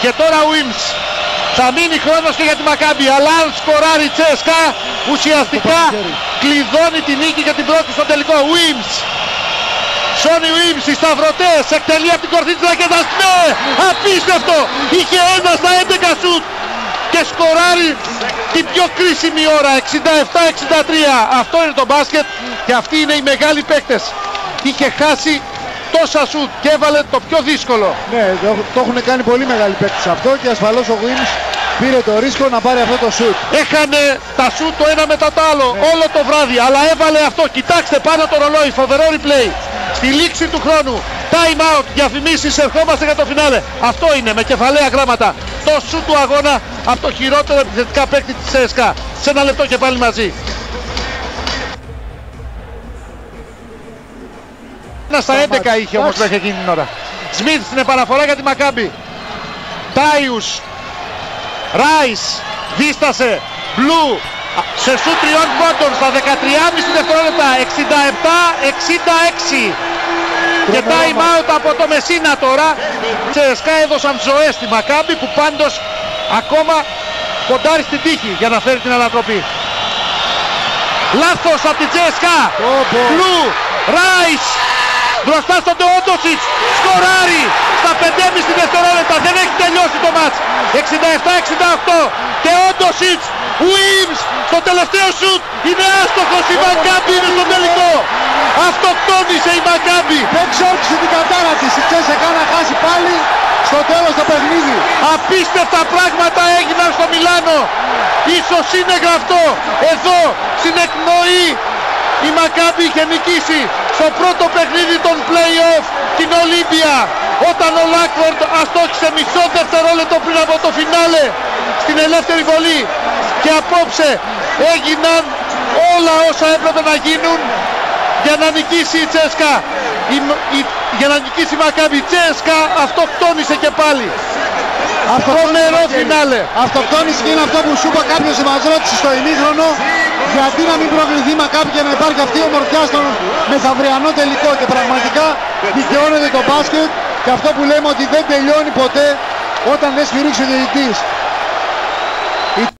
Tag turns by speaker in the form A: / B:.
A: Και τώρα ο Ιμς. Θα μείνει χρόνος και για τη Μακάμπι, αλλά αν σκοράρει η Τσέσκα ουσιαστικά κλειδώνει τη νίκη και την πρώτη στο τελικό. Ιμς. Σόνι Ιμς, οι σταυρωτές, εκτελεί από την κορφή της ρακέτας. Ναι, απίστευτο. Είχε 1 στα 11 σουτ και σκοράρει την πιο κρίσιμη ώρα, 67-63. Αυτό είναι το μπάσκετ και αυτοί είναι οι μεγάλοι παίκτες. Είχε χάσει τόσα σουτ και έβαλε το πιο δύσκολο.
B: Ναι, το έχουν κάνει πολύ μεγάλοι παίκτες αυτό και ασφαλώς ο Ιμς πήρε το ρίσκο να πάρει αυτό το σουτ.
A: Έχανε τα σουτ το ένα μετά το άλλο όλο το βράδυ, αλλά έβαλε αυτό. Κοιτάξτε πάνω το ρολόι, φοβερό replay. Στη λήξη του χρόνου, time out, διαφημίσεις, ερχόμαστε για το φινάλε. Αυτό είναι με κεφαλαία γράμματα. Το σουτ του αγώνα από το χειρότερο επιθετικά παίκτη της ЦΣΚΑ. Σε ένα λεπτό και πάλι μαζί. Ένα στα 11 είχε όμως μέχρι εκείνη την ώρα. Σμιθ στην επαναφορά για τη Μακάμπι. Τάιους. Ράις. Δίστασε. Μπλου. Σε σουτ 3 πόντων στα 13,5 δευτερόλεπτα. 67-66. Και time out από το Μεσίνα τώρα. ЦΣΚΑ έδωσαν ζωές στη Μακάμπι που πάντως ακόμα ποντάρει στην τύχη για να φέρει την ανατροπή. Λάθος από την ЦΣΚΑ. Μπλου. Ράις. Μπροστά στον Τεόντοσιτς, σκοράρει στα 5,5 δευτερόλεπτα, δεν έχει τελειώσει το μάτς. 67-68, Τεόντοσιτς, Ουίμς, στο τελευταίο σουτ, είναι άστοχος, η Μακάμπι είναι στο τελικό. Αυτοκτόνησε η Μακάμπι.
B: Δεν ξόρκησε την κατάρα της, η ЦΣΚΑ να χάσει πάλι στο τέλος το παιχνίδι.
A: Απίστευτα πράγματα έγιναν στο Μιλάνο. Ίσως είναι γραφτό. Εδώ στην εκπνοή η Μακάμπι είχε νικήσει στο πρώτο παιχνίδι των play-off την Ολύμπια, όταν ο Λάκφορντ αστόχησε μισό δευτερόλεπτο πριν από το φινάλε στην ελεύθερη βολή. Και απόψε έγιναν όλα όσα έπρεπε να γίνουν για να νικήσει η ЦΣΚΑ. Για να νικήσει η Μακάμπι. Η ЦΣΚΑ αυτοκτόνησε και πάλι. Τρομερό φινάλε.
B: Αυτοκτόνησε και είναι αυτό που σου είπα, κάποιος μας ρώτησε στο ημίχρονο γιατί να μην προκληθεί η Μακάμπι και να υπάρχει αυτή η ομορφιά στον μεθαυριανό τελικό. Και πραγματικά δικαιώνεται το μπάσκετ και αυτό που λέμε ότι δεν τελειώνει ποτέ όταν δεν σφυρίξει ο διαιτητής.